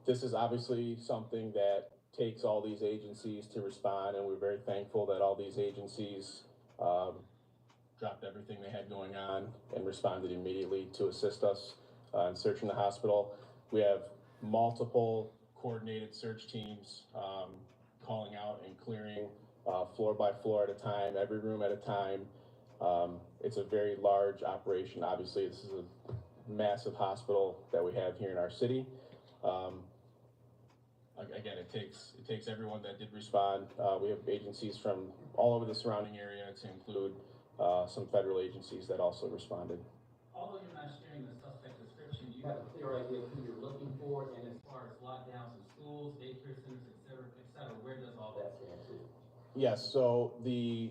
This is obviously something that takes all these agencies to respond, and we're very thankful that all these agencies dropped everything they had going on and responded immediately to assist us in searching the hospital. We have multiple coordinated search teams calling out and clearing floor by floor at a time, every room at a time. It's a very large operation. Obviously, this is a massive hospital that we have here in our city. Again, it takes everyone that did respond. We have agencies from all over the surrounding area, to include some federal agencies that also responded. Although you're not sharing the suspect description, do you have a clear idea of who you're looking for? And as far as lockdowns in schools, daycare centers, et cetera, where does all that stand to? Yes, so the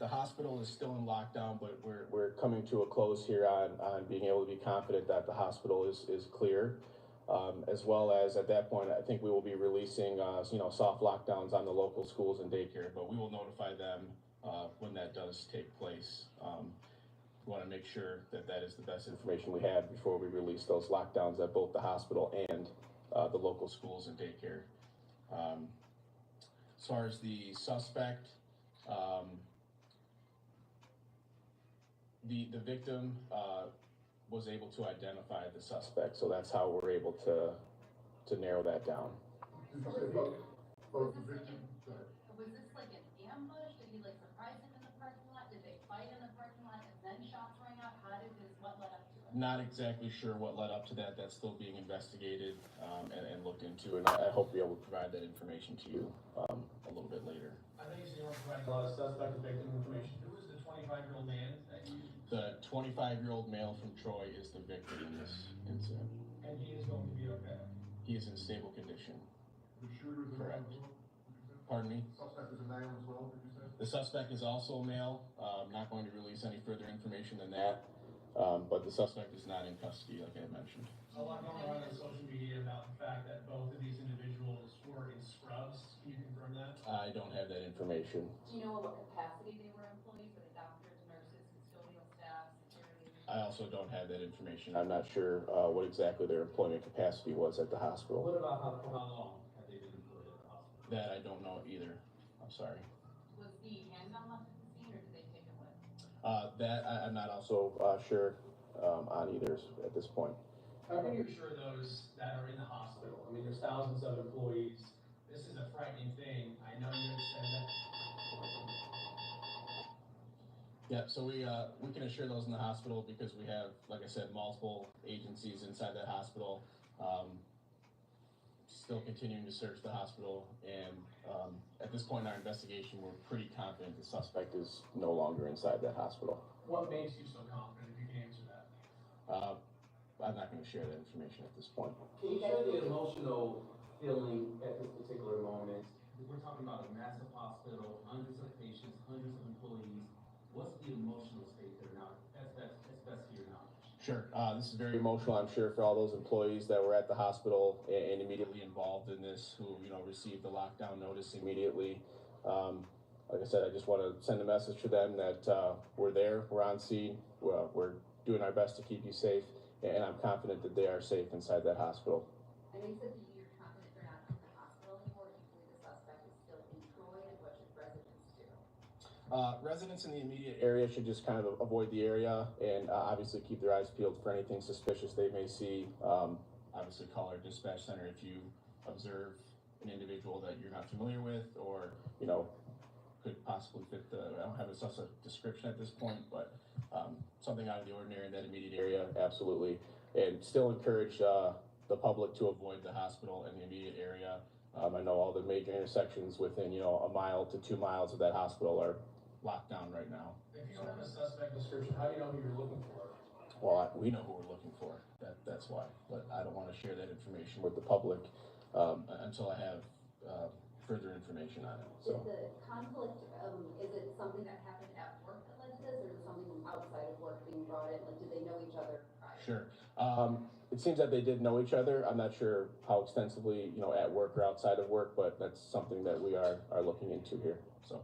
hospital is still in lockdown, but we're coming to a close here on being able to be confident that the hospital is clear. As well as at that point, I think we will be releasing, soft lockdowns on the local schools and daycare, but we will notify them when that does take place. We want to make sure that that is the best information we have before we release those lockdowns at both the hospital and the local schools and daycare. As far as the suspect, the victim was able to identify the suspect, so that's how we're able to narrow that down. Was this like an ambush? Did he surprise him in the parking lot? Did they fight in the parking lot and then shots rang out? What led up to it? Not exactly sure what led up to that. That's still being investigated and looked into, and I hope to be able to provide that information to you a little bit later. I think you were providing a lot of suspect and victim information. Who was the 25-year-old man that you? The 25-year-old male from Troy is the victim in this incident. And he is going to be okay? He is in stable condition. The shooter is a male as well? Pardon me? Suspect is a male as well, did you say? The suspect is also a male. I'm not going to release any further information than that, but the suspect is not in custody, like I mentioned. A lot going around on social media about the fact that both of these individuals were in scrubs. Can you confirm that? I don't have that information. Do you know what capacity they were employees? Were they doctors, nurses, custodial staff, security? I also don't have that information. I'm not sure what exactly their employment capacity was at the hospital. What about for how long have they been employed at the hospital? That I don't know either. I'm sorry. Was the handgun left at the scene, or did they take it away? That I'm not also sure on either at this point. How can you assure those that are in the hospital? I mean, there's thousands of employees. This is a frightening thing. I know you understand that. Yeah, so we can assure those in the hospital because we have, like I said, multiple agencies inside that hospital. Still continuing to search the hospital, and at this point in our investigation, we're pretty confident the suspect is no longer inside that hospital. What makes you so confident, if you can answer that? I'm not going to share that information at this point. Can you share the emotional feeling at this particular moment? We're talking about a massive hospital, hundreds of patients, hundreds of employees. What's the emotional state there now? That's best to your knowledge. Sure. This is very emotional, I'm sure, for all those employees that were at the hospital and immediately involved in this, who received the lockdown notice immediately. Like I said, I just want to send a message to them that we're there, we're on scene, we're doing our best to keep you safe, and I'm confident that they are safe inside that hospital. I know you said that you're confident they're not in the hospital anymore. Do you believe the suspect is still in Troy, and what should residents do? Residents in the immediate area should just kind of avoid the area and obviously keep their eyes peeled for anything suspicious they may see. Obviously call our dispatch center if you observe an individual that you're not familiar with or, could possibly fit I don't have a suspect description at this point, but something out of the ordinary in that immediate area, absolutely. And still encourage the public to avoid the hospital in the immediate area. I know all the major intersections within, a mile to 2 miles of that hospital are locked down right now. If you don't have a suspect description, how do you know who you're looking for? Well, we know who we're looking for. That's why. But I don't want to share that information with the public until I have further information on it. So. Is the conflict, is it something that happened at work that led to this, or is it something outside of work being brought in? Did they know each other prior? Sure. It seems that they did know each other. I'm not sure how extensively, at work or outside of work, but that's something that we are looking into here. So,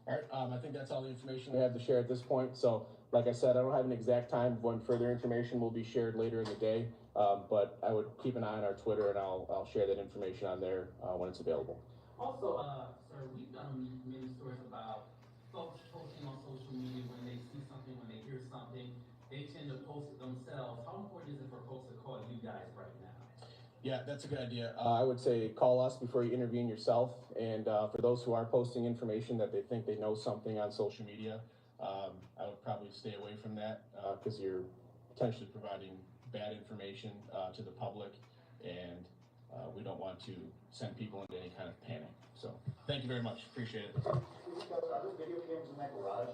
all right. I think that's all the information we have to share at this point. So like I said, I don't have an exact time of when further information will be shared later in the day, but I would keep an eye on our Twitter, and I'll share that information on there when it's available. Also, sir, we've done many stories about folks posting on social media when they see something, when they hear something, they tend to post it themselves. How important is it for folks to call you guys right now? Yeah, that's a good idea. I would say call us before you intervene yourself. And for those who are posting information that they think they know something on social media, I would probably stay away from that because you're potentially providing bad information to the public, and we don't want to send people into any kind of panic. So thank you very much. Appreciate it. Are there video cameras in that garage?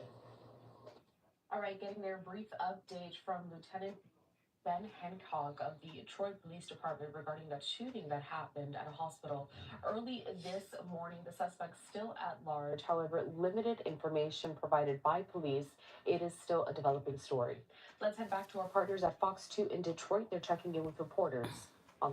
All right, getting their brief update from Lieutenant Ben Hancock of the Detroit Police Department regarding that shooting that happened at a hospital early this morning. The suspect still at large. However, limited information provided by police. It is still a developing story. Let's head back to our partners at Fox 2 in Detroit. They're checking in with reporters.